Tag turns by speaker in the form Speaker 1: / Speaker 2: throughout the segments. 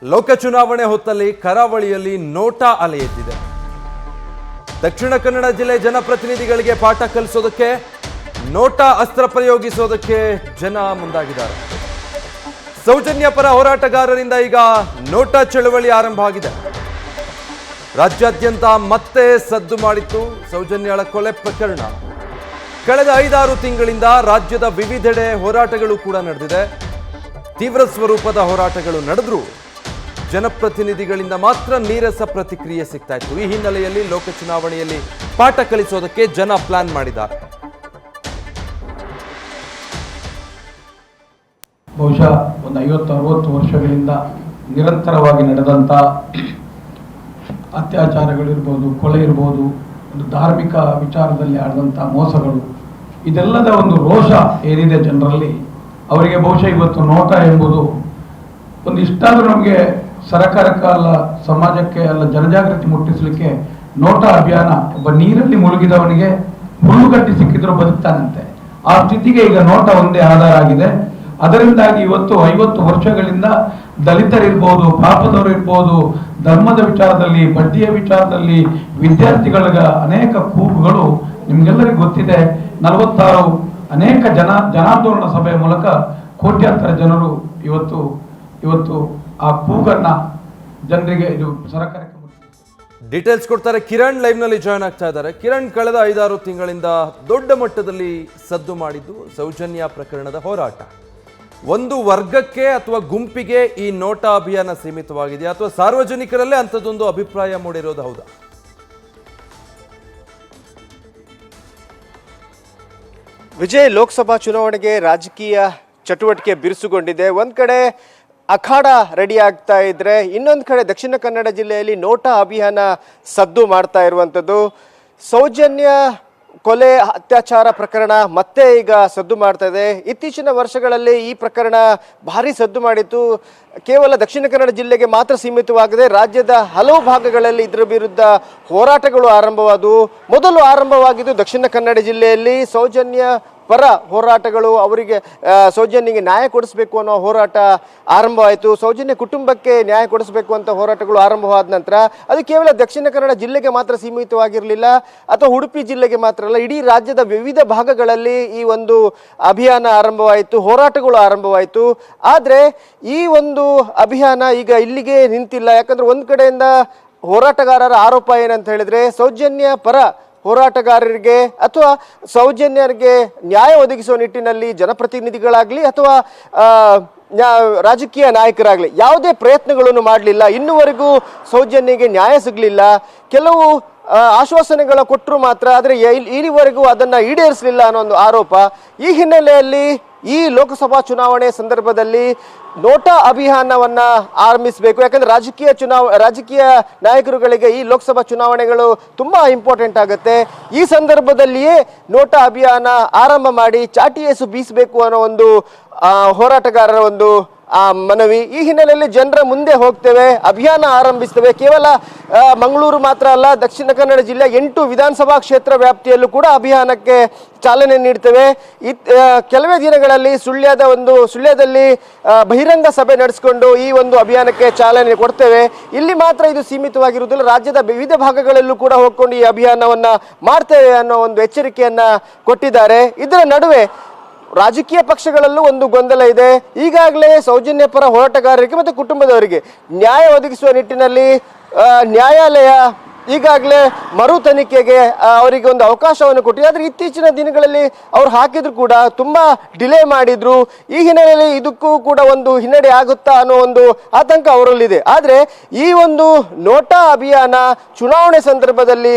Speaker 1: ಲೋಕ ಚುನಾವಣೆ ಹೊತ್ತಲ್ಲಿ ಕರಾವಳಿಯಲ್ಲಿ ನೋಟಾ ಅಲೆ ಎದ್ದಿದೆ. ದಕ್ಷಿಣ ಕನ್ನಡ ಜಿಲ್ಲೆ ಜನಪ್ರತಿನಿಧಿಗಳಿಗೆ ಪಾಠ ಕಲಿಸೋದಕ್ಕೆ ನೋಟಾ ಅಸ್ತ್ರ ಪ್ರಯೋಗಿಸೋದಕ್ಕೆ ಜನ ಮುಂದಾಗಿದ್ದಾರೆ. ಸೌಜನ್ಯ ಪರ ಹೋರಾಟಗಾರರಿಂದ ಈಗ ನೋಟಾ ಚಳವಳಿ ಆರಂಭ ಆಗಿದೆ. ರಾಜ್ಯಾದ್ಯಂತ ಮತ್ತೆ ಸದ್ದು ಮಾಡಿತ್ತು ಸೌಜನ್ಯಳ ಕೊಲೆ ಪ್ರಕರಣ. ಕಳೆದ 5-6 ತಿಂಗಳಿಂದ ರಾಜ್ಯದ ವಿವಿಧೆಡೆ ಹೋರಾಟಗಳು ಕೂಡ ನಡೆದಿದೆ. ತೀವ್ರ ಸ್ವರೂಪದ ಹೋರಾಟಗಳು ನಡೆದ್ರು ಜನಪ್ರತಿನಿಧಿಗಳಿಂದ ಮಾತ್ರ ನೀರಸ ಪ್ರತಿಕ್ರಿಯೆ ಸಿಗ್ತಾ ಇತ್ತು. ಈ ಹಿನ್ನೆಲೆಯಲ್ಲಿ ಲೋಕ ಚುನಾವಣೆಯಲ್ಲಿ ಪಾಠ ಕಲಿಸೋದಕ್ಕೆ ಜನ ಪ್ಲಾನ್ ಮಾಡಿದ್ದಾರೆ.
Speaker 2: ಬಹುಶಃ ಒಂದು 50-60 ವರ್ಷಗಳಿಂದ ನಿರಂತರವಾಗಿ ನಡೆದಂಥ ಅತ್ಯಾಚಾರಗಳಿರ್ಬೋದು, ಕೊಲೆ ಇರ್ಬೋದು, ಒಂದು ಧಾರ್ಮಿಕ ವಿಚಾರದಲ್ಲಿ ಆಡಿದಂಥ ಮೋಸಗಳು, ಇದೆಲ್ಲದ ಒಂದು ರೋಷ ಏನಿದೆ ಜನರಲ್ಲಿ, ಅವರಿಗೆ ಬಹುಶಃ ಇವತ್ತು ನೋಟಾ ಎಂಬುದು ಒಂದು ಇಷ್ಟಾದರೂ ನಮಗೆ ಸರ್ಕಾರಕ್ಕೆ ಅಲ್ಲ, ಸಮಾಜಕ್ಕೆ ಅಲ್ಲ, ಜನಜಾಗೃತಿ ಮುಟ್ಟಿಸಲಿಕ್ಕೆ ನೋಟಾ ಅಭಿಯಾನ ಒಬ್ಬ ನೀರಲ್ಲಿ ಮುಳುಗಿದವನಿಗೆ ಹುಲ್ಲುಗಟ್ಟಿ ಸಿಕ್ಕಿದ್ರು ಬದುಕ್ತಾನಂತೆ. ಆ ಸ್ಥಿತಿಗೆ ಈಗ ನೋಟಾ ಒಂದೇ ಆಧಾರ ಆಗಿದೆ. ಅದರಿಂದಾಗಿ ಇವತ್ತು 50 ವರ್ಷಗಳಿಂದ ದಲಿತರಿರ್ಬೋದು, ಪಾಪದವರು ಇರ್ಬೋದು, ಧರ್ಮದ ವಿಚಾರದಲ್ಲಿ, ಬಡ್ಡಿಯ ವಿಚಾರದಲ್ಲಿ ವಿದ್ಯಾರ್ಥಿಗಳ ಅನೇಕ ಕೂಗುಗಳು ನಿಮ್ಗೆಲ್ಲರಿಗೂ ಗೊತ್ತಿದೆ. 46 ಅನೇಕ ಜನಾಂದೋಲನ ಸಭೆಯ ಮೂಲಕ ಕೋಟ್ಯಾಂತರ ಜನರು ಇವತ್ತು ಆ ಕೂಗನ್ನ ಜನರಿಗೆ ಇದು ಸರ್ಕಾರಕ್ಕೆ
Speaker 1: ಡೀಟೇಲ್ಸ್ ಕೊಡ್ತಾರೆ. ಕಿರಣ್ ಲೈವ್ ನಲ್ಲಿ ಜಾಯ್ನ್ ಆಗ್ತಾ ಇದ್ದಾರೆ. ಕಿರಣ್, ಕಳೆದ 5-6 ತಿಂಗಳಿಂದ ದೊಡ್ಡ ಮಟ್ಟದಲ್ಲಿ ಸದ್ದು ಮಾಡಿದ್ದು ಸೌಜನ್ಯ ಪ್ರಕರಣದ ಹೋರಾಟ. ಒಂದು ವರ್ಗಕ್ಕೆ ಅಥವಾ ಗುಂಪಿಗೆ ಈ ನೋಟಾ ಅಭಿಯಾನ ಸೀಮಿತವಾಗಿದೆ ಅಥವಾ ಸಾರ್ವಜನಿಕರಲ್ಲೇ ಅಂಥದ್ದೊಂದು ಅಭಿಪ್ರಾಯ ಮೂಡಿರೋದು ಹೌದಾ?
Speaker 3: ವಿಜಯ್, ಲೋಕಸಭಾ ಚುನಾವಣೆಗೆ ರಾಜಕೀಯ ಚಟುವಟಿಕೆ ಬಿರುಸುಗೊಂಡಿದೆ. ಒಂದ್ ಕಡೆ ಅಖಾಡ ರೆಡಿ ಆಗ್ತಾ ಇದ್ರೆ, ಇನ್ನೊಂದು ಕಡೆ ದಕ್ಷಿಣ ಕನ್ನಡ ಜಿಲ್ಲೆಯಲ್ಲಿ ನೋಟಾ ಅಭಿಯಾನ ಸದ್ದು ಮಾಡ್ತಾ ಇರುವಂಥದ್ದು. ಸೌಜನ್ಯ ಕೊಲೆ ಅತ್ಯಾಚಾರ ಪ್ರಕರಣ ಮತ್ತೆ ಈಗ ಸದ್ದು ಮಾಡ್ತಾ ಇದೆ. ಇತ್ತೀಚಿನ ವರ್ಷಗಳಲ್ಲಿ ಈ ಪ್ರಕರಣ ಭಾರಿ ಸದ್ದು ಮಾಡಿತ್ತು. ಕೇವಲ ದಕ್ಷಿಣ ಕನ್ನಡ ಜಿಲ್ಲೆಗೆ ಮಾತ್ರ ಸೀಮಿತವಾಗದೆ ರಾಜ್ಯದ ಹಲವು ಭಾಗಗಳಲ್ಲಿ ಇದರ ವಿರುದ್ಧ ಹೋರಾಟಗಳು ಆರಂಭವಾದವು. ಮೊದಲು ಆರಂಭವಾಗಿದ್ದು ದಕ್ಷಿಣ ಕನ್ನಡ ಜಿಲ್ಲೆಯಲ್ಲಿ ಸೌಜನ್ಯ ಪರ ಹೋರಾಟಗಳು, ಅವರಿಗೆ ಸೌಜನ್ಯಗೆ ನ್ಯಾಯ ಕೊಡಿಸಬೇಕು ಅನ್ನೋ ಹೋರಾಟ ಆರಂಭವಾಯಿತು. ಸೌಜನ್ಯ ಕುಟುಂಬಕ್ಕೆ ನ್ಯಾಯ ಕೊಡಿಸಬೇಕು ಅಂತ ಹೋರಾಟಗಳು ಆರಂಭವಾದ ನಂತರ ಅದು ಕೇವಲ ದಕ್ಷಿಣ ಕನ್ನಡ ಜಿಲ್ಲೆಗೆ ಮಾತ್ರ ಸೀಮಿತವಾಗಿರಲಿಲ್ಲ, ಅಥವಾ ಉಡುಪಿ ಜಿಲ್ಲೆಗೆ ಮಾತ್ರ ಅಲ್ಲ, ಇಡೀ ರಾಜ್ಯದ ವಿವಿಧ ಭಾಗಗಳಲ್ಲಿ ಈ ಒಂದು ಅಭಿಯಾನ ಆರಂಭವಾಯಿತು, ಹೋರಾಟಗಳು ಆರಂಭವಾಯಿತು. ಆದರೆ ಈ ಒಂದು ಅಭಿಯಾನ ಈಗ ಇಲ್ಲಿಗೆ ನಿಂತಿಲ್ಲ. ಯಾಕಂದ್ರೆ ಒಂದು ಕಡೆಯಿಂದ ಹೋರಾಟಗಾರರ ಆರೋಪ ಏನಂತ ಹೇಳಿದ್ರೆ, ಸೌಜನ್ಯ ಪರ ಹೋರಾಟಗಾರರಿಗೆ ಅಥವಾ ಸೌಜನ್ಯರಿಗೆ ನ್ಯಾಯ ಒದಗಿಸುವ ನಿಟ್ಟಿನಲ್ಲಿ ಜನಪ್ರತಿನಿಧಿಗಳಾಗಲಿ ಅಥವಾ ರಾಜಕೀಯ ನಾಯಕರಾಗಲಿ ಯಾವುದೇ ಪ್ರಯತ್ನಗಳನ್ನು ಮಾಡಲಿಲ್ಲ. ಇನ್ನುವರೆಗೂ ಸೌಜನ್ಯಗೆ ನ್ಯಾಯ ಸಿಗಲಿಲ್ಲ. ಕೆಲವು ಆಶ್ವಾಸನೆಗಳ ಕೊಟ್ಟರು ಮಾತ್ರ, ಆದರೆ ಇಲ್ಲಿವರೆಗೂ ಅದನ್ನು ಈಡೇರಿಸಲಿಲ್ಲ ಅನ್ನೋ ಒಂದು ಆರೋಪ. ಈ ಹಿನ್ನೆಲೆಯಲ್ಲಿ ಈ ಲೋಕಸಭಾ ಚುನಾವಣೆ ಸಂದರ್ಭದಲ್ಲಿ ನೋಟಾ ಅಭಿಯಾನವನ್ನ ಆರಂಭಿಸಬೇಕು. ಯಾಕಂದ್ರೆ ರಾಜಕೀಯ ನಾಯಕರುಗಳಿಗೆ ಈ ಲೋಕಸಭಾ ಚುನಾವಣೆಗಳು ತುಂಬಾ ಇಂಪಾರ್ಟೆಂಟ್ ಆಗುತ್ತೆ. ಈ ಸಂದರ್ಭದಲ್ಲಿಯೇ ನೋಟಾ ಅಭಿಯಾನ ಆರಂಭ ಮಾಡಿ ಚಾಟಿಯೇಸು ಬೀಸಬೇಕು ಅನ್ನೋ ಒಂದು ಹೋರಾಟಗಾರರ ಒಂದು ಮನವಿ. ಈ ಹಿನ್ನೆಲೆಯಲ್ಲಿ ಜನರ ಮುಂದೆ ಹೋಗ್ತೇವೆ, ಅಭಿಯಾನ ಆರಂಭಿಸ್ತೇವೆ. ಕೇವಲ ಮಂಗಳೂರು ಮಾತ್ರ ಅಲ್ಲ, ದಕ್ಷಿಣ ಕನ್ನಡ ಜಿಲ್ಲೆ 8 ವಿಧಾನಸಭಾ ಕ್ಷೇತ್ರ ವ್ಯಾಪ್ತಿಯಲ್ಲೂ ಕೂಡ ಅಭಿಯಾನಕ್ಕೆ ಚಾಲನೆ ನೀಡ್ತೇವೆ. ಕೆಲವೇ ದಿನಗಳಲ್ಲಿ ಸುಳ್ಯದಲ್ಲಿ ಬಹಿರಂಗ ಸಭೆ ನಡೆಸಿಕೊಂಡು ಈ ಒಂದು ಅಭಿಯಾನಕ್ಕೆ ಚಾಲನೆ ಕೊಡ್ತೇವೆ. ಇಲ್ಲಿ ಮಾತ್ರ ಇದು ಸೀಮಿತವಾಗಿರುವುದಿಲ್ಲ, ರಾಜ್ಯದ ವಿವಿಧ ಭಾಗಗಳಲ್ಲೂ ಕೂಡ ಹೋಗ್ಕೊಂಡು ಈ ಅಭಿಯಾನವನ್ನ ಮಾಡ್ತೇವೆ ಅನ್ನೋ ಒಂದು ಎಚ್ಚರಿಕೆಯನ್ನ ಕೊಟ್ಟಿದ್ದಾರೆ. ಇದರ ನಡುವೆ ರಾಜಕೀಯ ಪಕ್ಷಗಳಲ್ಲೂ ಒಂದು ಗೊಂದಲ ಇದೆ. ಈಗಾಗಲೇ ಸೌಜನ್ಯ ಪರ ಹೋರಾಟಗಾರರಿಗೆ ಮತ್ತು ಕುಟುಂಬದವರಿಗೆ ನ್ಯಾಯ ಒದಗಿಸುವ ನಿಟ್ಟಿನಲ್ಲಿ ನ್ಯಾಯಾಲಯ ಈಗಾಗಲೇ ಮರು ತನಿಖೆಗೆ ಅವರಿಗೆ ಒಂದು ಅವಕಾಶವನ್ನು ಕೊಟ್ಟಿದೆ. ಆದರೆ ಇತ್ತೀಚಿನ ದಿನಗಳಲ್ಲಿ ಅವ್ರು ಹಾಕಿದ್ರು ಕೂಡ ತುಂಬಾ ಡಿಲೇ ಮಾಡಿದ್ರು. ಈ ಹಿನ್ನೆಲೆಯಲ್ಲಿ ಇದಕ್ಕೂ ಕೂಡ ಒಂದು ಹಿನ್ನಡೆ ಆಗುತ್ತಾ ಅನ್ನೋ ಒಂದು ಆತಂಕ ಅವರಲ್ಲಿದೆ. ಆದರೆ ಈ ಒಂದು ನೋಟಾ ಅಭಿಯಾನ ಚುನಾವಣೆ ಸಂದರ್ಭದಲ್ಲಿ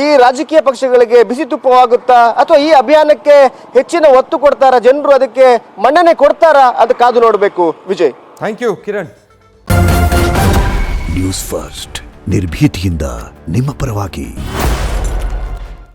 Speaker 3: ಈ ರಾಜಕೀಯ ಪಕ್ಷಗಳಿಗೆ ಬಿಸಿ ತುಪ್ಪವಾಗುತ್ತಾ ಅಥವಾ ಈ ಅಭಿಯಾನಕ್ಕೆ ಹೆಚ್ಚಿನ ಒತ್ತು ಕೊಡ್ತಾರಾ, ಜನರು ಅದಕ್ಕೆ ಮನ್ನಣೆ ಕೊಡ್ತಾರಾ, ಅದು ಕಾದು ನೋಡಬೇಕು. Vijay,
Speaker 1: thank you. Kiran,
Speaker 4: news first ನಿರ್ಭೀತಿಯಿಂದ ನಿಮ್ಮ ಪರವಾಗಿ.